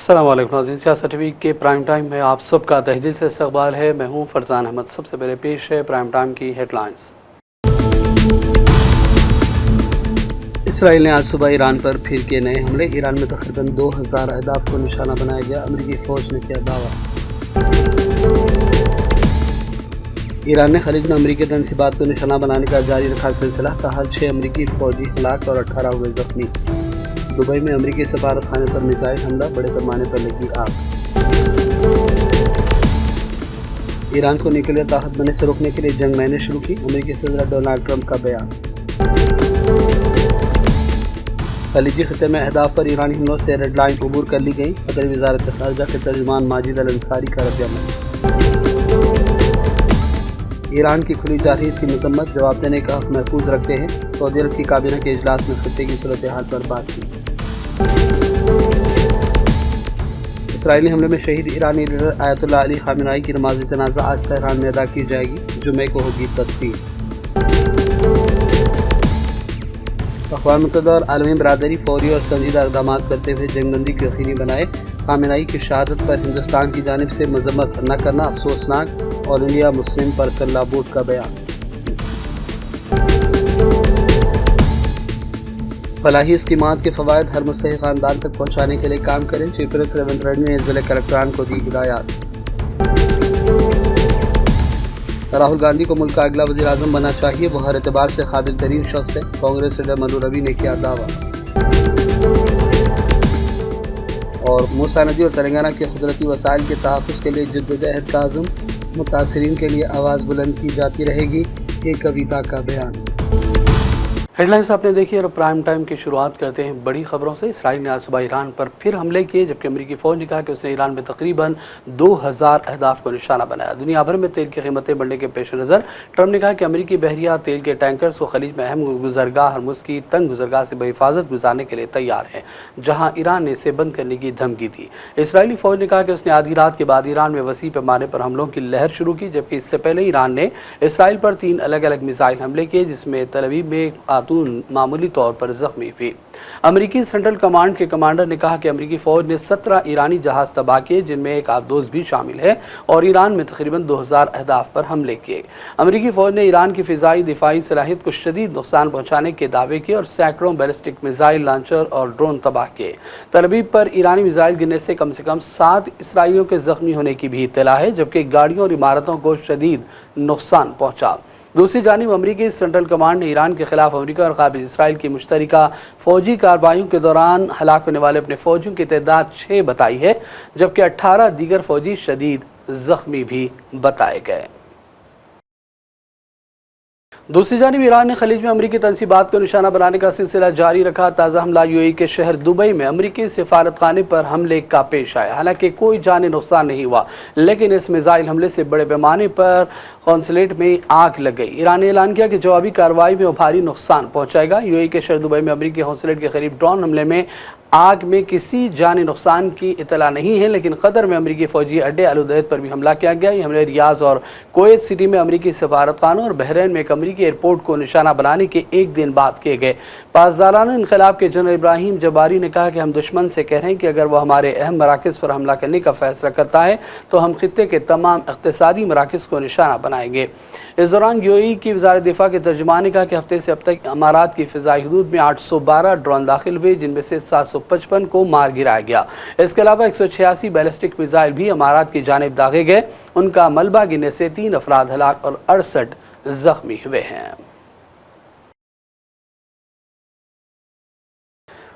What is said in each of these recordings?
अस्सलाम वालेकुम नाज़रीन, सियासत टीवी के प्राइम टाइम में आप सबका तहे दिल से इस्तक़बाल है। मैं हूँ फरजान अहमद। सबसे पहले पेश है प्राइम टाइम की हेडलाइंस। इसराइल ने आज सुबह ईरान पर फिर किए नए हमले। ईरान में तकरीबन 2000 अहदाफ को निशाना बनाया गया। अमेरिकी फ़ौज ने किया दावा। ईरान ने खलीज में अमेरिकी तनसीबात को निशाना बनाने का जारी रखा सिलसिला। कहा 6 अमेरिकी फ़ौजी हलाक और 18 हुए जख्मी। दुबई में अमेरिकी सफारत खाने पर मिसाइल हमला, बड़े पैमाने पर लगी आग। ईरान को न्यूक्लियर ताकत बनने से रोकने के लिए जंग मैंने शुरू की। अमेरिकी सदर डोनाल्ड ट्रंप का बयान। खलीजी खिते में अहदाफ पर ईरानी हमलों से रेड लाइन अबूर कर ली गई। सदर वजारत खारजा के तर्जुमान माजिद अल अंसारी का रद्द-ए-अमल। ईरान की खुली जारहीत की मजम्मत, जवाब देने का हक महफूज रखते हैं। सऊदी अरब की काबीना के इजलास में खिते की सूरत हाल पर बात की। इसराइली हमले में शहीद ईरानी लीडर आयतुल्लाह अली खामेनी की नमाज जनाजा आज तेहरान में अदा की जाएगी। जुमे को होगी तदफीन। अक़वाम मुत्तहिदा और आलमी बरादरी फौरी और संजीदा इक़दाम करते हुए जंगबंदी को यकीनी बनाए। खामेनी की शहादत पर हिंदुस्तान की जानिब से मजम्मत न करना अफसोसनाक। All India Muslim personal law board का बयान। फलाही स्कीमात के फ़वाइद हर मुस्तहिक़ ख़ानदान तक पहुँचाने के लिए काम करें। चीफ मिनिस्टर रेवंत रेड्डी ने ज़िला कलेक्टरान को दी हिदायत। राहुल गांधी को मुल्क का अगला वज़ीर आज़म बनना चाहिए, वो हर एतबार से काबिल तरीन शख्स है। कांग्रेस लीडर मनु रवि ने किया दावा। और मूसा नदी और तेलंगाना के कुदरती वसाइल के तहफ़्फ़ुज़ के लिए जिद्दोजहद का अज़्म, मुतासिरीन के लिए आवाज़ बुलंद की जाती रहेगी। एक कविता का बयान। हेडलाइंस आपने देखी और प्राइम टाइम की शुरुआत करते हैं बड़ी खबरों से। इसराइल ने आज सुबह ईरान पर फिर हमले किए, जबकि अमेरिकी फ़ौज ने कहा कि उसने ईरान में तकरीबन 2000 अहदाफ को निशाना बनाया। दुनिया भर में तेल की कीमतें बढ़ने के पेश नज़र ट्रंप ने कहा कि अमेरिकी बहरिया तेल के टैंकर्स को खलीज में अहम गुजरगाह हरमुज़ की तंग गुजरगाह से बहिफाजत गुजारने के लिए तैयार है, जहाँ ईरान ने इसे बंद करने की धमकी दी। इसराइली फ़ौज ने कहा कि उसने आधी रात के बाद ईरान में वसी पैमाने पर हमलों की लहर शुरू की, जबकि इससे पहले ईरान ने इसराइल पर 3 अलग अलग मिसाइल हमले किए, जिसमें तल अवीव में खातून मामूली तौर पर जख्मी हुई। अमेरिकी सेंट्रल कमांड के कमांडर ने कहा कि अमेरिकी फ़ौज ने 17 ईरानी जहाज़ तबाह किए, जिनमें एक आबदोज़ भी शामिल है, और ईरान में तकरीबन 2000 अहदाफ पर हमले किए। अमेरिकी फ़ौज ने ईरान की फ़िज़ाई दिफाई सलाहियत को शदीद नुकसान पहुँचाने के दावे किए और सैकड़ों बैलिस्टिक मिसाइल लॉन्चर और ड्रोन तबाह किए। तल अवीव पर ईरानी मिसाइल गिरने से कम 7 इसराइलियों के ज़ख्मी होने की भी इत्तला है, जबकि गाड़ियों और इमारतों को शदीद नुकसान पहुँचा। दूसरी जानिब अमेरिकी सेंट्रल कमांड ने ईरान के खिलाफ अमेरिका और काबिल इसराइल की मुश्तरका फ़ौजी कार्रवाइयों के दौरान हलाक होने वाले अपने फ़ौजियों की तादाद 6 बताई है, जबकि 18 दीगर फ़ौजी शदीद ज़ख्मी भी बताए गए। दूसरी जानिब ईरान ने खलीज में अमेरिकी तनसीबात को निशाना बनाने का सिलसिला जारी रखा। ताज़ा हमला यूएई के शहर दुबई में अमेरिकी सिफारत खाने पर हमले का पेश आया। हालांकि कोई जानी नुकसान नहीं हुआ, लेकिन इस मिसाइल हमले से बड़े पैमाने पर कौंसलेट में आग लग गई। ईरान ने ऐलान किया कि जवाबी कार्रवाई में वो भारी नुकसान पहुँचाएगा। यूएई के शहर दुबई में अमेरिकी कौंसलेट के करीब ड्रोन हमले में आग में किसी जानी नुकसान की इतला नहीं है, लेकिन कतर में अमेरिकी फ़ौजी अड्डे अल उदैद पर भी हमला किया गया। ये हमले रियाज और कुवैत सिटी में अमेरिकी सफारतखानों और बहरीन में एक अमेरिकी एयरपोर्ट को निशाना बनाने के एक दिन बाद किए गए। पासदाराना इनकलाब के जनरल इब्राहिम जबारी ने कहा कि हम दुश्मन से कह रहे हैं कि अगर वह हमारे अहम मराकज़ पर हमला करने का फैसला करता है तो हम खित्ते के तमाम इक़्तिसादी मराकज़ को निशाना बनाएंगे। इस दौरान यूएई की वज़ारत दिफ़ा के तर्जुमान ने कहा कि हफ्ते से अब तक अमारात की फ़िज़ाई हदूद में 812 ड्रोन दाखिल हुए, जिनमें से 755 को मार गिराया गया। इसके अलावा 186 बैलिस्टिक मिसाइल भी अमारात की जानिब दागे गए। उनका मलबा गिरने से 3 अफराद हलाक और 68 जख्मी हुए हैं।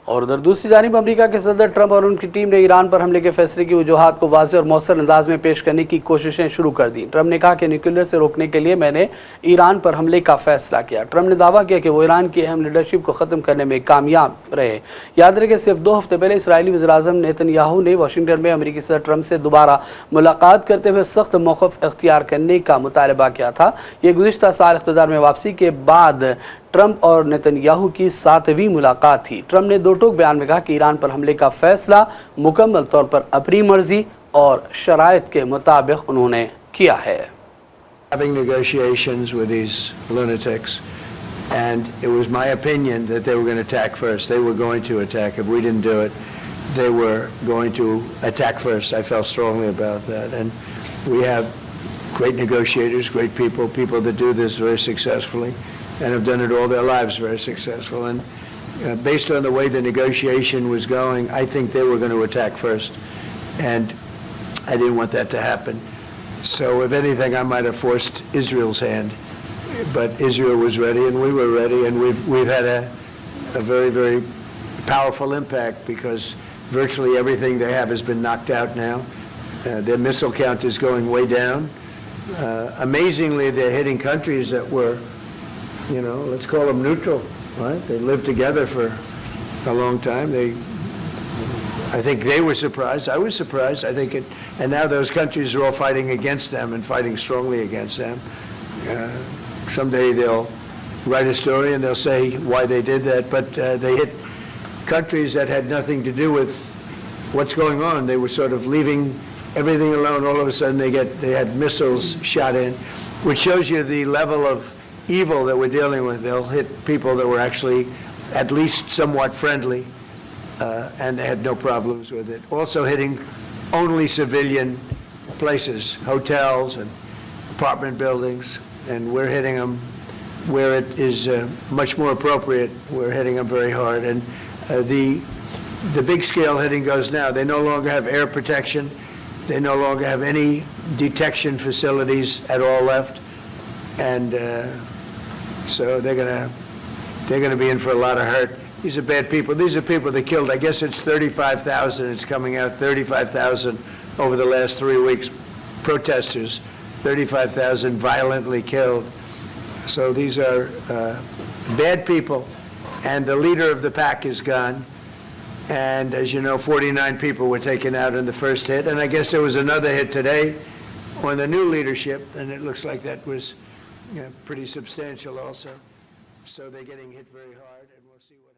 और उधर दूसरी जानिब अमेरिका के सदर ट्रंप और उनकी टीम ने ईरान पर हमले के फैसले की वजूहात को वाज़ेह और मौसर अंदाज में पेश करने की कोशिशें शुरू कर दी। ट्रंप ने कहा कि न्यूक्लियर से रोकने के लिए मैंने ईरान पर हमले का फैसला किया। ट्रंप ने दावा किया कि वो ईरान की अहम लीडरशिप को ख़त्म करने में कामयाब रहे। याद रहे कि सिर्फ 2 हफ्ते पहले इसराइली वज़ीर-ए-आज़म नेतन्याहू ने वाशिंगटन में अमेरिकी सदर ट्रंप से दोबारा मुलाकात करते हुए सख्त मौक़िफ़ इख्तियार करने का मुतालबा किया था। ये गुज़िश्ता साल इक़्तिदार में वापसी के बाद ट्रंप और नेतन्याहू की 7वीं मुलाकात थी। ट्रंप ने 2 टोक बयान में कहा कि ईरान पर हमले का फैसला मुकम्मल तौर पर अपनी मर्जी और शराइत के मुताबिक उन्होंने किया है। Having negotiations with these lunatics, and it was my opinion that they were going to attack first. They were going to attack if we didn't do it. they were going to attack first. I felt strongly about that. And we have great negotiators, great people, people that do this very successfully and have done it all their lives very successful. And based on the way the negotiation was going, I think they were going to attack first. And I didn't want that to happen. So if anything, I might have forced Israel's hand. But Israel was ready and we were ready, and we've had a very, very powerful impact because virtually everything they have has been knocked out now. Their missile count is going way down. Amazingly, they're hitting countries that were, let's call them neutral, right? They lived together for a long time. I think they were surprised. I was surprised. And now those countries are all fighting against them and fighting strongly against them. Someday they'll write a story and they'll say why they did that, but they hit countries that had nothing to do with what's going on. They were sort of leaving everything alone. All of a sudden they had missiles shot in, which shows you the level of evil that we're dealing with. They'll hit people that were actually at least somewhat friendly, and they had no problems with it. Also hitting only civilian places, hotels and apartment buildings, and we're hitting them where it is much more appropriate. We're hitting them very hard. And the big scale hitting goes now. They no longer have air protection. They no longer have any detection facilities at all left. And so they're gonna be in for a lot of hurt. These are bad people. These are people that killed. I guess it's 35,000. It's coming out 35,000 over the last 3 weeks. Protesters, 35,000 violently killed. So these are bad people, and the leader of the pack is gone. And as you know, 49 people were taken out in the first hit, and I guess there was another hit today on the new leadership, and it looks like that was pretty substantial also. So they're getting hit very hard, and we'll see what happens.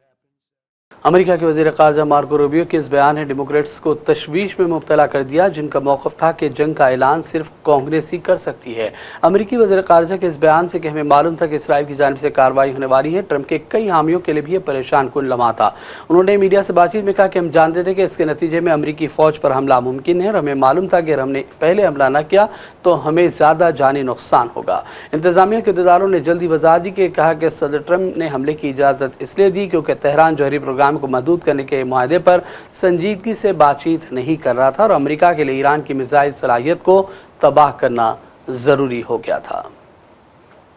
America के वज़ीर ख़ारजा Marco Rubio के इस बयान ने Democrats को तशवीश में मुब्तला कर दिया, जिनका मौक़िफ़ था कि जंग का ऐलान सिर्फ कांग्रेस ही कर सकती है। अमेरिकी वज़ीर ख़ारजा के इस बयान से कि हमें मालूम था कि इसराइल की जानिब से कार्रवाई होने वाली है, ट्रंप के कई हामियों के लिए भी ये परेशान कुन लम्हा था। उन्होंने मीडिया से बातचीत में कहा कि हम जानते थे कि इसके नतीजे में अमरीकी फ़ौज पर हमला मुमकिन है और हमें मालूम था कि अगर हमने पहले हमला न किया तो हमें ज़्यादा जानी नुकसान होगा। इंतज़ामिया के अहदेदारों ने जल्दी वज़ाहत दी कि कहा कि सदर ट्रंप ने हमले की इजाज़त इसलिए दी क्योंकि तेहरान जौहरी प्रोग्राम को महदूद करने के मुआहदे पर संजीदगी से बातचीत नहीं कर रहा था और अमेरिका के लिए ईरान की मिसाइल सलाहियत को तबाह करना ज़रूरी हो गया था।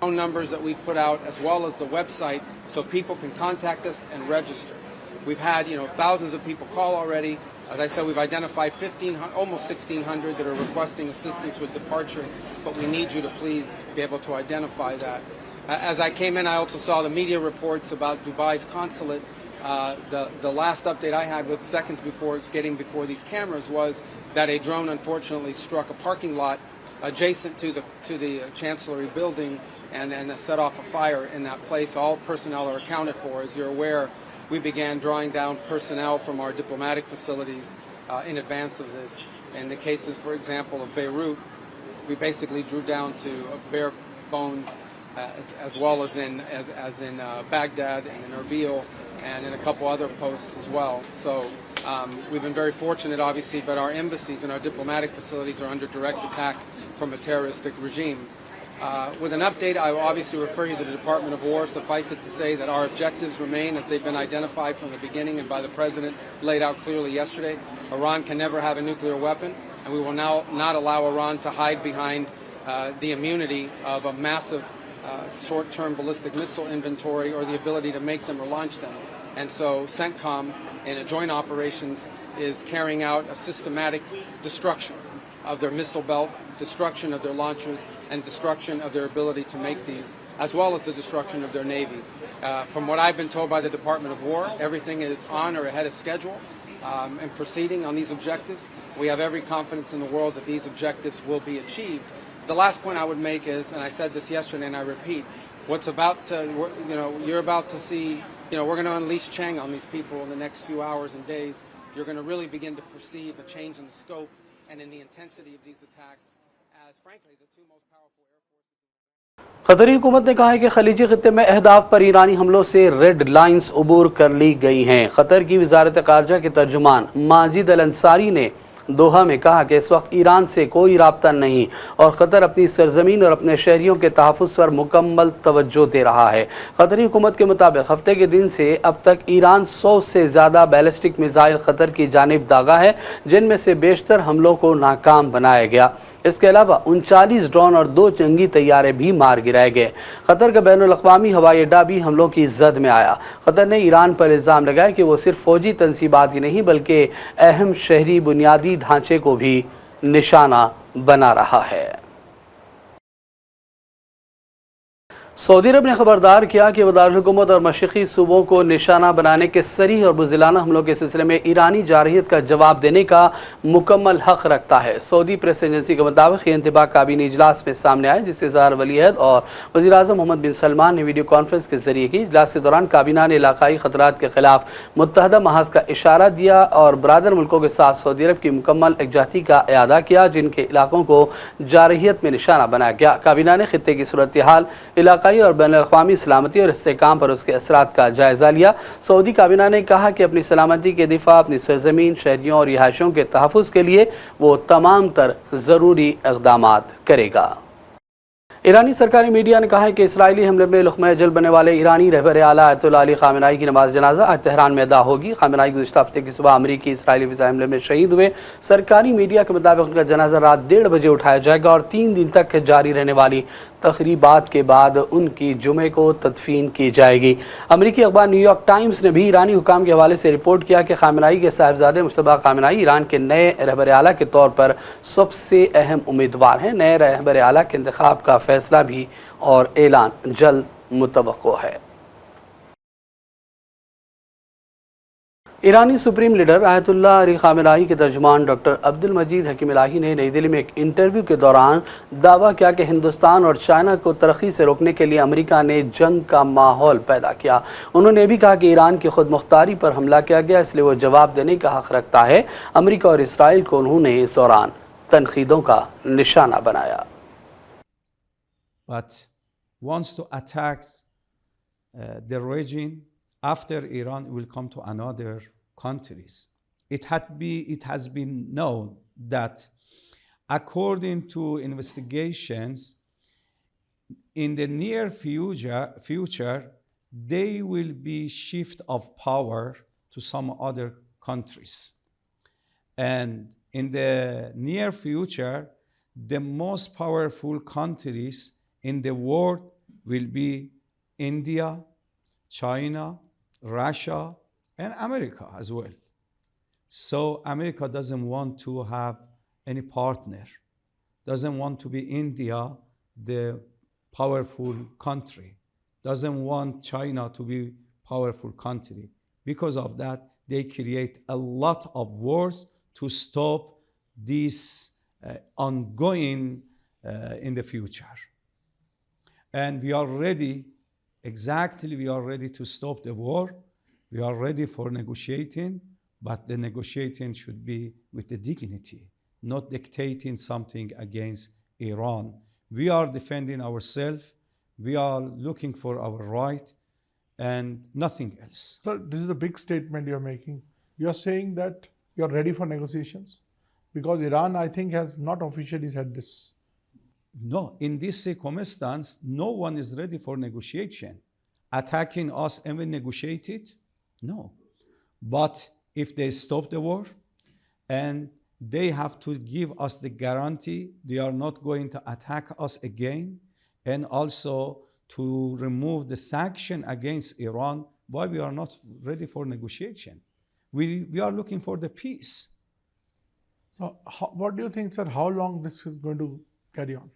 Phone numbers that we've put out, as well as the website, so people can contact us and register. We've had, thousands of people call already. As I said, we've identified almost 1,600 that are requesting assistance with departure, but we need you to please be able to identify that. As I came in, I also saw the media reports about Dubai's consulate. The last update I had with seconds before getting before these cameras was that a drone unfortunately struck a parking lot adjacent to the Chancellery building and set off a fire in that place. All personnel are accounted for. As you're aware, we began drawing down personnel from our diplomatic facilities in advance of this. In the cases, for example, of Beirut, we basically drew down to bare bones, as well as in Baghdad and in Erbil and in a couple other posts as well. So we've been very fortunate, obviously, but our embassies and our diplomatic facilities are under direct attack from a terroristic regime. With an update, I will obviously refer you to the Department of War. Suffice it to say that our objectives remain as they've been identified from the beginning and by the President laid out clearly yesterday. Iran can never have a nuclear weapon, and we will now not allow Iran to hide behind the immunity of a massive short-term ballistic missile inventory or the ability to make them or launch them. And so CENTCOM, in a joint operations, is carrying out a systematic destruction of their missile belt, destruction of their launchers, and destruction of their ability to make these, as well as the destruction of their Navy. From what I've been told by the Department of War, everything is on or ahead of schedule and proceeding on these objectives. We have every confidence in the world that these objectives will be achieved. The last point I would make is, and I said this yesterday and I repeat, what's about to, you're about to see, we're going to unleash Chang on these people in the next few hours and days. You're going to really begin to perceive a change in the scope and in the intensity of these attacks as, frankly, the two most powerful قطری حکومت نے کہا ہے کہ خلیجی خطے میں اہداف پر ایرانی حملوں سے ریڈ لائنز عبور کر لی گئی ہیں۔ قطر کی وزارت خارجہ کے ترجمان ماجد الانصاری نے دوحہ میں کہا کہ اس وقت ایران سے کوئی رابطہ نہیں اور قطر اپنی سرزمین اور اپنے شہریوں کے تحفظ پر مکمل توجہ دے رہا ہے۔ قطری حکومت کے مطابق ہفتے کے دن سے اب تک ایران 100 سے زیادہ بیلسٹک میزائل قطر کی جانب داغا ہے، جن میں سے بیشتر حملوں کو ناکام بنایا گیا۔ اس کے علاوہ 39 ڈرون اور 2 جنگی طیارے بھی مار گرائے گئے۔ قطر کا بین الاقوامی ہوائی اڈہ بھی حملوں کی زد میں آیا۔ قطر نے ایران پر الزام لگایا کہ وہ صرف فوجی تنصیبات ہی نہیں بلکہ اہم شہری بنیادی ڈھانچے کو بھی نشانہ بنا رہا ہے۔ سعودی عرب نے خبردار کیا کہ وہ دارالحکومت اور مشرقی صوبوں کو نشانہ بنانے کے صریح اور بزدلانہ حملوں کے سلسلے میں ایرانی جارحیت کا جواب دینے کا مکمل حق رکھتا ہے۔ سعودی پریس ایجنسی کے مطابق یہ انتباہ کابینی اجلاس میں سامنے آئے، جس سے اظہار ولی عہد اور وزیر اعظم محمد بن سلمان نے ویڈیو کانفرنس کے ذریعے کی۔ اجلاس کے دوران کابینہ نے علاقائی خطرات کے خلاف متحدہ محاذ کا اشارہ دیا اور برادر ملکوں کے ساتھ سعودی عرب کی مکمل یکجہتی کا اعادہ کیا، جن کے علاقوں کو جارحیت میں نشانہ بنایا گیا۔ کابینہ نے خطے کی صورتحال، علاقائی اور بین الاقوامی سلامتی اور استحکام پر اس کے اثرات کا جائزہ لیا۔ سعودی کابینہ نے کہا کہ اپنی سلامتی کے دفاع، اپنی سرزمین، شہریوں اور رہائشیوں کے تحفظ کے لیے وہ تمام تر ضروری اقدامات کرے گا۔ ایرانی سرکاری میڈیا نے کہا ہے کہ اسرائیلی حملے میں لقمہ اجل بننے والے ایرانی رہبر اعلیٰ آیت اللہ علی خامنہئی کی نماز جنازہ آج تہران میں ادا ہوگی۔ خامنہئی گزشتہ ہفتے کی صبح امریکی اسرائیلی فضائی حملے میں شہید ہوئے۔ سرکاری میڈیا کے مطابق ان کا جنازہ رات 1:30 بجے اٹھایا جائے گا اور 3 دن تک جاری رہنے والی تقریبات کے بعد ان کی جمعے کو تدفین کی جائے گی۔ امریکی اخبار نیو یارک ٹائمز نے بھی ایرانی حکام کے حوالے سے رپورٹ کیا کہ خامنہئی کے صاحبزادے مجتبیٰ خامنہئی ایران کے نئے رہبر اعلیٰ کے طور پر سب سے اہم امیدوار ہیں۔ نئے رہبر اعلیٰ کے انتخاب کا فیصلہ بھی اور اعلان جلد متوقع ہے۔ ایرانی سپریم لیڈر آیت اللہ علی خامنہئی کے ترجمان ڈاکٹر عبد المجید حکیم الہی نے نئی دہلی میں ایک انٹرویو کے دوران دعویٰ کیا کہ ہندوستان اور چائنا کو ترقی سے روکنے کے لیے امریکہ نے جنگ کا ماحول پیدا کیا۔ انہوں نے بھی کہا کہ ایران کی خود مختاری پر حملہ کیا گیا، اس لیے وہ جواب دینے کا حق رکھتا ہے۔ امریکہ اور اسرائیل کو انہوں نے اس دوران تنقیدوں کا نشانہ بنایا۔ But wants to attack the region after Iran will come to another countries. It has been known that according to investigations, in the near future they will be shift of power to some other countries. And in the near future, the most powerful countries in the world will be India, China, Russia, and America as well. So America doesn't want to have any partner, doesn't want to be India, the powerful country, doesn't want China to be powerful country. Because of that, they create a lot of wars to stop this ongoing in the future. And we are ready, we are ready to stop the war. We are ready for negotiating, but the negotiating should be with the dignity, not dictating something against Iran. We are defending ourselves. We are looking for our right and nothing else. Sir, this is a big statement you're making. You're saying that you're ready for negotiations? Because Iran, I think, has not officially said this. No, in this circumstance, no one is ready for negotiation. Attacking us and we negotiate it? No. But if they stop the war and they have to give us the guarantee they are not going to attack us again, and also to remove the sanction against Iran, why we are not ready for negotiation? We are looking for the peace. So what do you think, sir, how long this is going to carry on?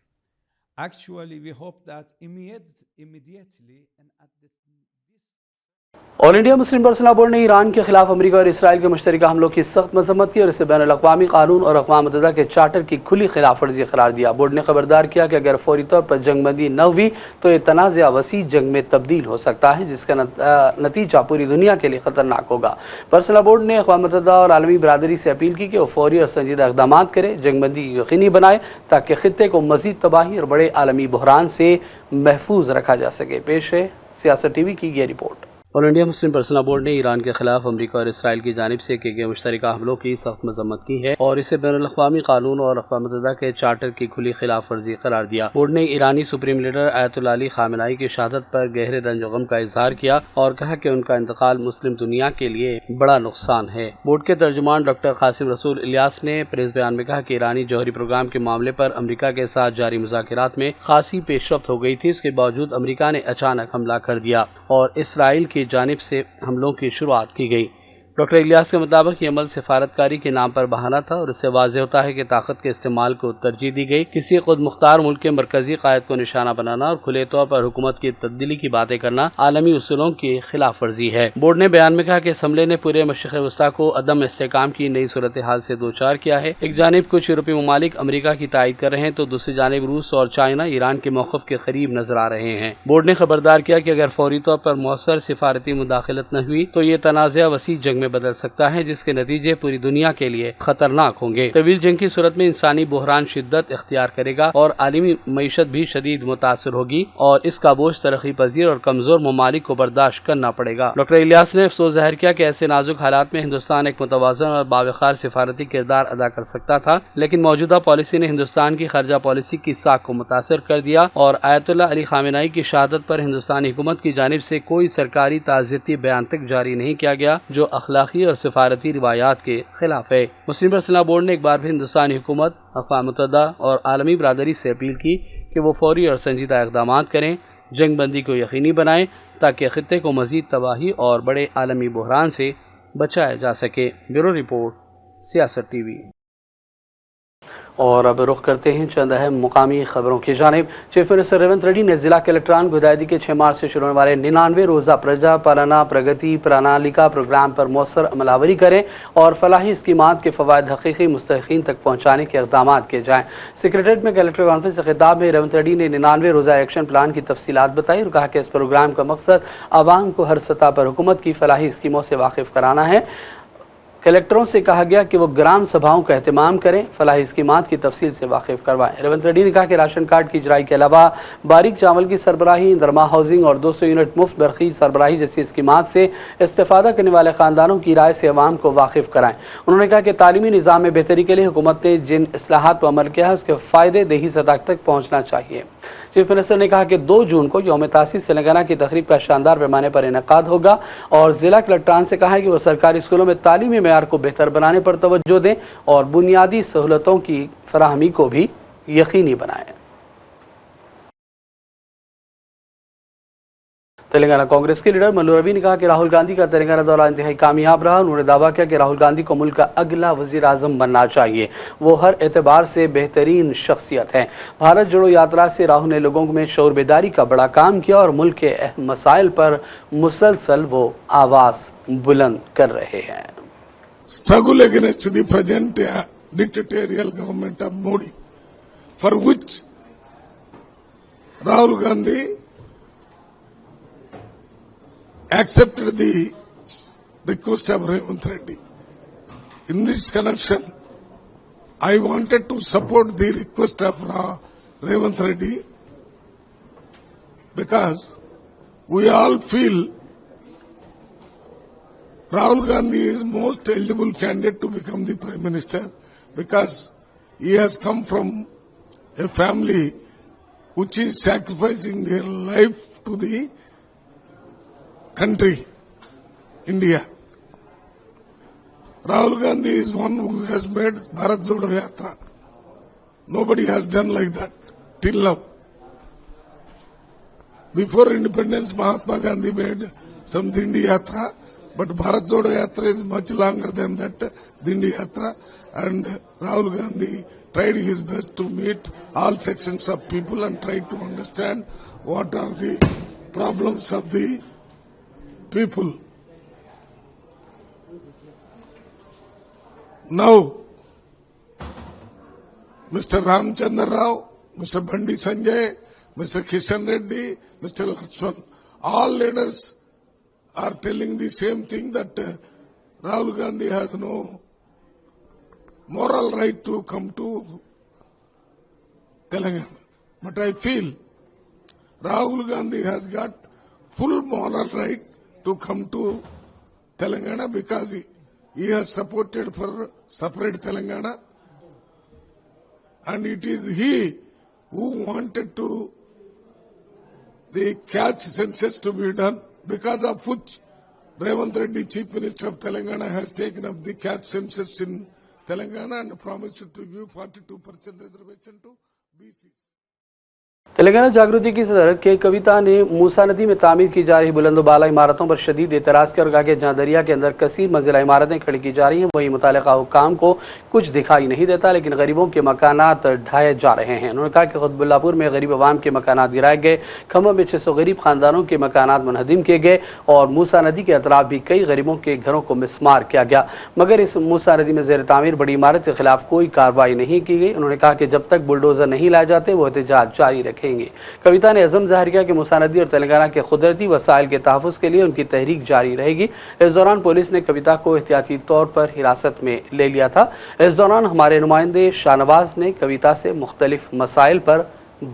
Actually, we hope that immediately and at this all India Muslim personal board ने Iran के खिलाफ America और Israel के मुश्तरका हमलों की सख्त मजम्मत की और इसे बैन अल-अक़वामी कानून और अक़वाम मुत्तहिदा के चार्टर की खुली खिलाफ वर्जी करार दिया। बोर्ड ने खबरदार किया कि अगर फौरी तौर पर जंगबंदी न हुई तो ये तनाज़ा वसी जंग में तब्दील हो सकता है, जिसका नतीजा पूरी दुनिया के लिए ख़तरनाक होगा। पर्सनल बोर्ड ने अक़वाम मुत्तहिदा और आलमी बरादरी से अपील की कि वो फौरी और संजीदा इक़दाम करे, जंगबंदी की यकीनी बनाए ताकि खित्ते को मज़ीद तबाही और बड़े आलमी बहरान से महफूज रखा जा सके। पेश है सियासत टीवी की ये report. All India Muslim personal board ने ईरान के खिलाफ अमेरिका और इसराइल की जानिब से किए गए मुश्तरका हमलों की सख्त मजम्मत की है और इसे बैन अल-अक़वामी कानून और अक़वाम मुत्तहिदा के चार्टर की खुली खिलाफ वर्जी करार दिया। बोर्ड ने ईरानी supreme leader Ayatollah Ali Khamenei की शहादत पर गहरे रंज गम का इजहार किया और कहा कि उनका इंतकाल मुस्लिम दुनिया के लिए बड़ा नुकसान है। बोर्ड के तर्जुमान डॉक्टर कासिम रसूल इलियास ने प्रेस बयान में कहा कि ईरानी जौहरी प्रोग्राम के मामले पर अमेरिका के साथ जारी मुज़ाकरात में खासी पेशरफ्त हो गई थी। इसके बावजूद अमेरिका ने अचानक हमला कर दिया और इसराइल की जानिब से हमलों की शुरुआत की गई। डॉक्टर इलियास के मुताबिक ये अमल सिफारतकारी के नाम पर बहाना था और इससे वाज़ेह होता है कि ताकत के इस्तेमाल को तरजीह दी गई। किसी खुद मुख्तार मुल्क के मरकजी कायद को निशाना बनाना और खुले तौर पर हुकूमत की तब्दीली की बातें करना आलमी उसूलों की खिलाफ वर्जी है। बोर्ड ने बयान में कहा कि इस हमले ने पूरे मशरिक़ वस्ता को अदम इस्तेहकाम की नई सूरत हाल से दो चार किया है। एक जानिब कुछ यूरोपीय ममालिक अमेरिका की तायद कर रहे हैं तो दूसरी जानिब रूस और चाइना ईरान के मौक़िफ़ के करीब नजर आ रहे हैं। बोर्ड ने खबरदार किया कि अगर फौरी तौर पर मौसर सिफारती मुदाखलत न हुई तो ये तनाज़ा वसी जंग में बदल सकता है, जिसके नतीजे पूरी दुनिया के लिए खतरनाक होंगे। तवील जंग की सूरत में इंसानी बहरान शिद्दत इख्तियार करेगा और आलमी मईशत भी शदीद मुतासर होगी और इसका बोझ तरक्की पजीर और कमजोर ममालिक को बर्दाश्त करना पड़ेगा। डॉक्टर इलियास ने अफसोस जाहिर किया कि ऐसे नाजुक हालात में हिंदुस्तान एक मुतवाज़न और बावकार सिफारती किरदार अदा कर सकता था, लेकिन मौजूदा पॉलिसी ने हिंदुस्तान की खारजा पॉलिसी की साख को मुतासर कर दिया और आयतुल्लाह अली ख़ामेनी की शहादत पर हिंदुस्तानी हुकूमत की जानिब से कोई सरकारी ताज़ियती बयान तक जारी नहीं किया गया जो अखलाकी और सिफारती रिवायात के खिलाफ है। मुस्लिम पर्सनल बोर्ड ने एक बार भी हिंदुस्तानी हुकूमत, अक़वाम मुत्तहिदा और आलमी बरादरी से अपील की कि वो फौरी और संजीदा इक़दाम करें, जंग बंदी को यकीनी बनाएं ताकि खित्ते को मज़ीद तबाही और बड़े आलमी बहरान से बचाया जा सके। ब्यूरो रिपोर्ट, सियासत टीवी। और अब रुख करते हैं चंद अहम मुकामी खबरों की जानिब। चीफ मिनिस्टर रेवंत रेड्डी ने जिला कलेक्टरान को हिदायत दी कि 6 मार्च से शुरू होने वाले 99 रोज़ा प्रजा पालना प्रगति प्रणालिका प्रोग्राम पर मौसर अमलावरी करें और फलाही स्कीमात के फ़वाइद हकीकी मुस्तहिक़ीन तक पहुँचाने के इक़दाम किए जाएँ। सेक्रेटरीट में कलेक्टर कॉन्फ्रेंस के खिताब में रेवंत रेड्डी ने 99 रोज़ा एक्शन प्लान की तफसीलात बताई और कहा कि इस प्रोग्राम का मकसद आवाम को हर सतह पर हुकूमत की फलाही स्कीमों से वाकिफ़ कराना है। कलेक्टरों से कहा गया कि वो ग्राम सभाओं का एहतमाम करें, फलाही स्कीमात की तफसील से वाकिफ़ करवाएं। रेवंत रेड्डी ने कहा कि राशन कार्ड की इजराई के अलावा बारीक चावल की सरबराही, दरमा हाउसिंग और 200 यूनिट मुफ्त बरखी सरबराही जैसी स्कीमात से इस्तेफ़ादा करने वाले ख़ानदानों की राय से अवाम को वाकिफ़ कराएं। उन्होंने कहा कि तालीमी निज़ाम में बेहतरी के लिए हुकूमत ने जिन इस्लाहात पर अमल किया है उसके फ़ायदे देही सतह तक पहुँचना चाहिए। चीफ मिनिस्टर ने कहा कि 2 जून को यौम तासीस तेलंगाना की तकरीब का शानदार पैमाने पर इनेकाद होगा और ज़िला कलेक्टरान से कहा है कि वो सरकारी स्कूलों में तालीमी मेयार को बेहतर बनाने पर तवज्जो दें और बुनियादी सहूलतों की फराहमी को भी यकीनी बनाएं। तेलंगाना कांग्रेस के लीडर मल्लू रवि ने कहा कि राहुल गांधी का तेलंगाना दौरा इंतहाई कामयाब रहा। उन्होंने दावा किया कि राहुल गांधी को मुल्क का अगला वज़ीर आज़म बनना चाहिए। वो हर एतबार से बेहतरीन शख्सियत हैं। भारत जोड़ो यात्रा से राहुल ने लोगों में शऊर बेदारी का बड़ा काम किया और मुल्क के अहम मसाइल पर मुसलसल वो आवाज़ बुलंद कर रहे हैं। Struggle against the present dictatorial government of Modi, for which Rahul Gandhi accepted the request of Revanth Reddy. In this connection, I wanted to support the request of Revanth Reddy because we all feel Rahul Gandhi is most eligible candidate to become the Prime Minister because he has come from a family which is sacrificing their life to the country, India. Rahul Gandhi is one who has made Bharat Jodo Yatra. Nobody has done like that till now. Before independence, Mahatma Gandhi made some Dindi Yatra, but Bharat Jodo Yatra is much longer than that Dindi Yatra, and Rahul Gandhi tried his best to meet all sections of people and tried to understand what are the problems of the people. Now, Mr. Ramchandra Rao, Mr. Bandi Sanjay, Mr. Kishan Reddy, Mr. Lakshman, all leaders are telling the same thing that Rahul Gandhi has no moral right to come to Telangana. But I feel Rahul Gandhi has got full moral right to come to Telangana because he has supported for separate Telangana, and it is he who wanted to the caste census to be done, because of which Revant Reddy, Chief Minister of Telangana, has taken up the caste census in Telangana and promised to give 42% reservation to BCs. Telangana जागृति की सदर के कविता ने मूसा नदी में तामीर की जा रही बुलंदबाला इमारतों पर शदीद एतराज़ किया और कहा कि जहाँ दरिया के अंदर कसीर मंजिला इमारतें खड़ी की जा रही हैं वहीं मुतालिका हुक्काम को कुछ दिखाई नहीं देता, लेकिन गरीबों के मकानात ढाए जा रहे हैं। उन्होंने कहा कि खुतबुल्लापुर में गरीब अवाम के मकानात गिराए गए, खम्मा में 600 गरीब खानदानों के मकानात मुनहदिम किए गए और मूसा नदी के अतराफ भी कई गरीबों के घरों को मिसमार किया गया, मगर इस मूसा नदी में ज़ेर तामीर बड़ी इमारत के खिलाफ कोई कार्रवाई नहीं की गई। उन्होंने कहा कि जब तक बुलडोज़र नहीं लाए जाते वो एहतजाज जारी रखेंगे। कविता ने अज़म ज़ाहिर किया कि मूसा नदी और तेलंगाना के कुदरती वसाइल के तहफ़्फ़ुज़ के लिए उनकी तहरीक जारी रहेगी। इस दौरान पुलिस ने कविता को एहतियाती तौर पर हिरासत में ले लिया था। इस दौरान हमारे नुमाइंदे शाहनवाज ने कविता से मुख्तलिफ मसाइल पर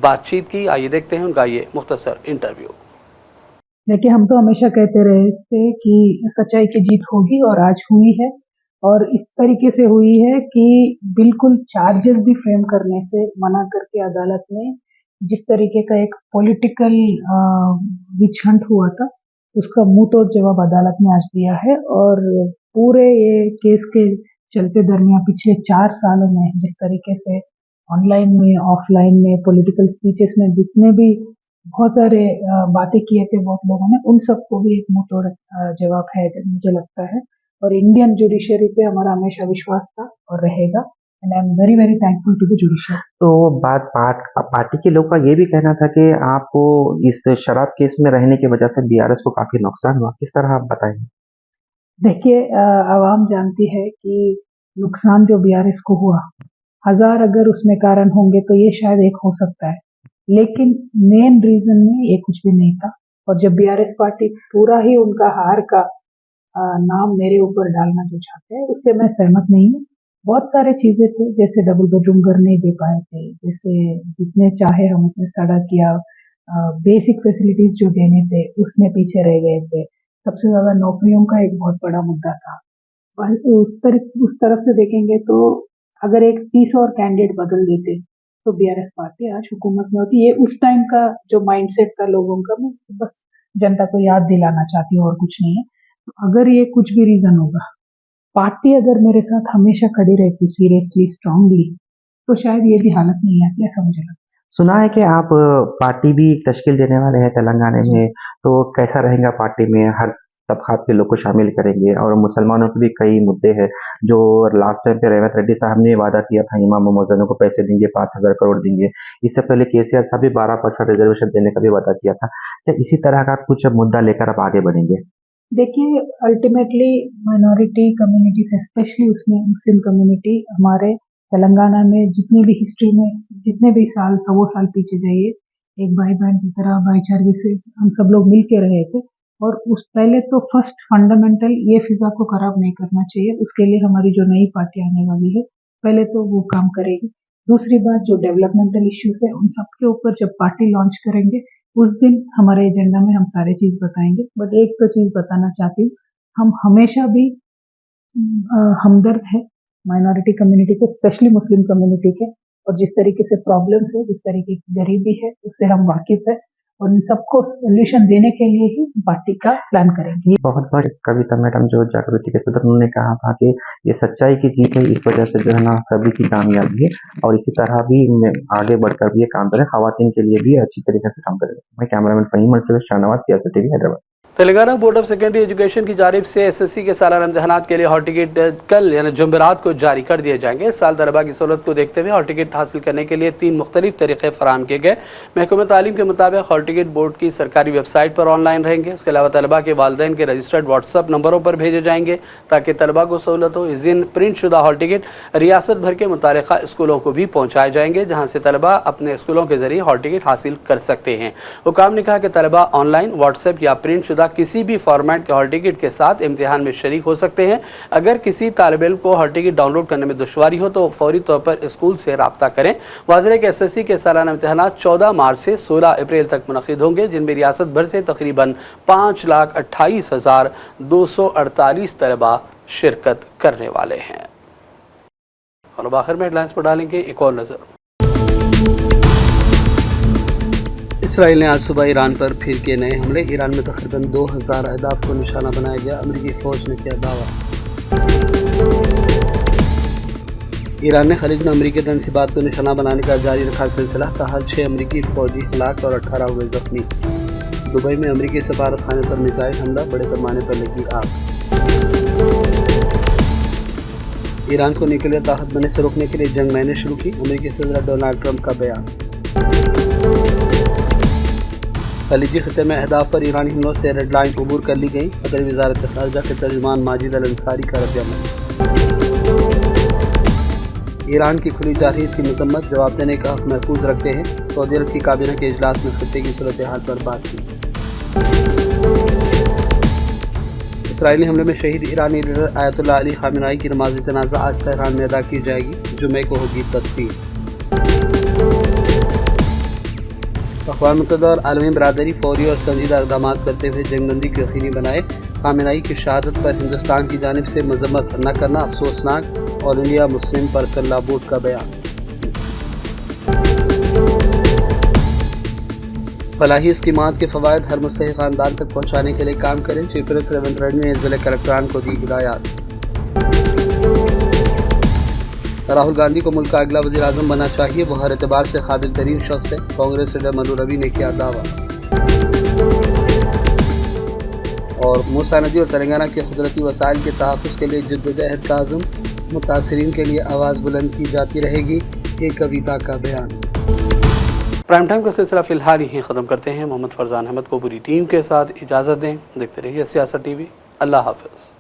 बातचीत की। आइए देखते हैं उनका ये मुख्तसर इंटरव्यू। देखिए, हम तो हमेशा कहते रहे थे कि सच्चाई की जीत होगी और आज हुई है, और इस तरीके से हुई है कि बिल्कुल चार्जेस भी फ्रेम करने से मना करके अदालत ने जिस तरीके का एक पॉलिटिकल विच हंट हुआ था उसका मुंह तोड़ जवाब अदालत ने आज दिया है। और पूरे ये केस के चलते दरमियान पिछले 4 सालों में जिस तरीके से ऑनलाइन में, ऑफलाइन में, पॉलिटिकल स्पीचेस में जितने भी बहुत सारे बातें किए थे बहुत लोगों ने, उन सबको भी एक मुंह तोड़ जवाब है मुझे लगता है। और इंडियन जुडिशरी पे हमारा हमेशा विश्वास था और रहेगा, and I am very very thankful to the judiciary. तो बात पार्टी के लोगों का ये भी कहना था कि आपको इस शराब केस में रहने की वजह से बीआरएस को काफी नुकसान हुआ, किस तरह आप बताएंगे? देखिए, आवाम जानती है कि नुकसान जो बीआरएस को हुआ, 1000 अगर उसमें कारण होंगे तो ये शायद एक हो सकता है, लेकिन मेन रीजन में ये कुछ भी नहीं था। और जब बीआरएस पार्टी पूरा ही उनका हार का नाम मेरे ऊपर डालना जो चाहते हैं उससे मैं सहमत नहीं हूँ। बहुत सारे चीजें थे, जैसे डबल बेडरूम घर नहीं दे पाए थे, जैसे जितने चाहे हम उतने सड़क या बेसिक फैसिलिटीज जो देने थे उसमें पीछे रह गए थे। सबसे ज्यादा नौकरियों का एक बहुत बड़ा मुद्दा था। उस तरफ से देखेंगे तो अगर एक 30 और कैंडिडेट बदल देते तो बीआरएस पार्टी आज हुकूमत में होती। ये उस टाइम का जो माइंडसेट था लोगों का, मैं बस जनता को याद दिलाना चाहती हूँ और कुछ नहीं है। तो अगर ये कुछ भी रीजन होगा, पार्टी अगर मेरे साथ हमेशा खड़ी रहती सीरियसली, स्ट्रांगली, तो शायद ये भी हालत नहीं आती, ऐसा मुझे लगता है। सुना है कि आप पार्टी भी तश्कील देने वाले हैं तेलंगाना में, तो कैसा रहेगा पार्टी में? हर तबकात के लोग को शामिल करेंगे और मुसलमानों के भी कई मुद्दे हैं जो लास्ट टाइम पे रेवंत रेड्डी साहब ने वादा किया था, इमाम मोहम्मदनों को पैसे देंगे, 5000 करोड़ देंगे। इससे पहले केसीआर साहब भी 12% रिजर्वेशन देने का भी वादा किया था। क्या इसी तरह का कुछ मुद्दा लेकर आप आगे बढ़ेंगे? देखिए, अल्टीमेटली माइनॉरिटी कम्युनिटीज, स्पेशली उसमें मुस्लिम कम्युनिटी, हमारे तेलंगाना में जितनी भी हिस्ट्री में जितने भी साल, 100 साल पीछे जाइए, एक भाई बहन की तरह भाईचारे से हम सब लोग मिल के रहे थे। और उस पहले तो फर्स्ट फंडामेंटल ये फिजा को खराब नहीं करना चाहिए, उसके लिए हमारी जो नई पार्टी आने वाली है पहले तो वो काम करेगी। दूसरी बात, जो डेवलपमेंटल इश्यूज है उन सब के ऊपर जब पार्टी लॉन्च करेंगे उस दिन हमारे एजेंडा में हम सारी चीज बताएंगे। बट एक तो चीज बताना चाहती हूँ, हम हमेशा भी हमदर्द है माइनॉरिटी कम्युनिटी के, स्पेशली मुस्लिम कम्युनिटी के, और जिस तरीके से प्रॉब्लम्स है, जिस तरीके की गरीबी है, उससे हम वाकिफ है और इन सबको सोल्यूशन देने के लिए ही पार्टी का प्लान करेंगे। बहुत बड़ी कविता मैडम जो जागृति के सदर, उन्होंने कहा था कि ये सच्चाई की जीत है, इस वजह से जो है ना सभी की कामयाबी है और इसी तरह भी आगे बढ़कर भी ये काम करें, खवातीन के लिए भी अच्छी तरीके से काम करें। मैं कैमरामैन फहीम से शाहनवाज, सियासत TV, Hyderabad. Telangana board of secondary education کی جانب سے SSC کے سالانہ امتحانات کے لیے ہال ٹکٹ کل یعنی جمعرات کو جاری کر دیے جائیں گے۔ اس سال طلباء کی سہولت کو دیکھتے ہوئے ہال ٹکٹ حاصل کرنے کے لیے 3 مختلف طریقے فراہم کیے گئے۔ محکمہ تعلیم کے مطابق ہال ٹکٹ بورڈ کی سرکاری ویب سائٹ پر آن لائن رہیں گے۔ اس کے علاوہ طلباء کے والدین کے رجسٹرڈ واٹس ایپ نمبروں پر بھیجے جائیں گے تاکہ طلباء کو سہولت ہو۔ اس دن پرنٹ شدہ ہال ٹکٹ ریاست بھر کے متعلقہ اسکولوں کو بھی پہنچائے جائیں گے جہاں سے طلباء اپنے اسکولوں کے ذریعے ہال ٹکٹ حاصل کر سکتے ہیں۔ حکام نے کہا کہ طلباء آن لائن واٹس ایپ یا پرنٹ شدہ کسی بھی فارمیٹ کے ہال ٹکٹ کے ساتھ امتحان میں شریک ہو سکتے ہیں۔ اگر کسی طالب علم کو ہال ٹکٹ ڈاؤن لوڈ کرنے میں دشواری ہو تو فوری طور پر اسکول سے رابطہ کریں۔ واضح ہے کہ SSC کے سالانہ امتحانات 14 مارچ سے 16 اپریل تک منعقد ہوں گے جن میں ریاست بھر سے تقریباً 5,28,248 طلباء شرکت کرنے والے ہیں۔ اور اب آخر میں ہیڈ لائنز پر ڈالیں گے ایک اور نظر۔ اسرائیل نے آج صبح ایران پر پھر کیے نئے حملے۔ ایران میں تقریباً 2000 اہداف کو نشانہ بنایا گیا۔ امریکی فوج نے کیا دعویٰ۔ ایران نے خلیج میں امریکی تنصیبات کو نشانہ بنانے کا جاری رکھا سلسلہ، کہا 6 امریکی فوجی ہلاک اور 18 ہوئے زخمی۔ دبئی میں امریکی سفارت خانے پر میزائل حملہ، بڑے پیمانے پر لگی آگ۔ ایران کو نیوکلیئر طاقت بننے سے روکنے کے لیے جنگ میں نے شروع کی، امریکی صدر ڈونلڈ ٹرمپ کا بیان۔ خلیجی خطے میں اہداف پر ایرانی حملوں سے ریڈ لائن عبور کر لی گئی، قطری وزارت خارجہ کے ترجمان ماجد الانصاری کا رد عمل۔ ایران کی کھلی جارحیت کی مذمت، جواب دینے کا حق محفوظ رکھتے ہیں، سعودی عرب کی کابینہ کے اجلاس میں خطے کی صورتحال پر بات کی۔ اسرائیلی حملے میں شہید ایرانی لیڈر آیت اللہ علی خامنائی کی نماز جنازہ آج تہران میں ادا کی جائے گی، جمعے کو ہوگی تدفین۔ اقوام متحدہ اور عالمی برادری فوری اور سنجیدہ اقدامات کرتے ہوئے جنگ بندی کو یقینی بنائے۔ خامنائی کی شہادت پر ہندوستان کی جانب سے مذمت نہ کرنا افسوسناک، آل انڈیا مسلم پرسنل لا بورڈ کا بیان۔ فلاحی اسکیمات کے فوائد ہر مستحق خاندان تک پہنچانے کے لیے کام کریں، چیف منسٹر ریونت ریڈی نے ضلع کلکٹران کو دی ہدایات۔ راہل گاندھی کو ملک کا اگلا وزیر اعظم بننا چاہیے، وہ ہر اعتبار سے قابل ترین شخص ہے، کانگریس لیڈر ملو روی نے کیا دعویٰ۔ اور موسیٰ ندی اور تلنگانہ کے قدرتی وسائل کے تحفظ کے لیے جدوجہد کا عزم، متاثرین کے لیے آواز بلند کی جاتی رہے گی، ایک کویتا کا بیان۔ پرائم ٹائم کا سلسلہ فی الحال ہی ختم کرتے ہیں۔ محمد فرزان احمد کو پوری ٹیم کے ساتھ اجازت دیں۔ دیکھتے رہیے سیاست ٹی وی۔ اللہ حافظ۔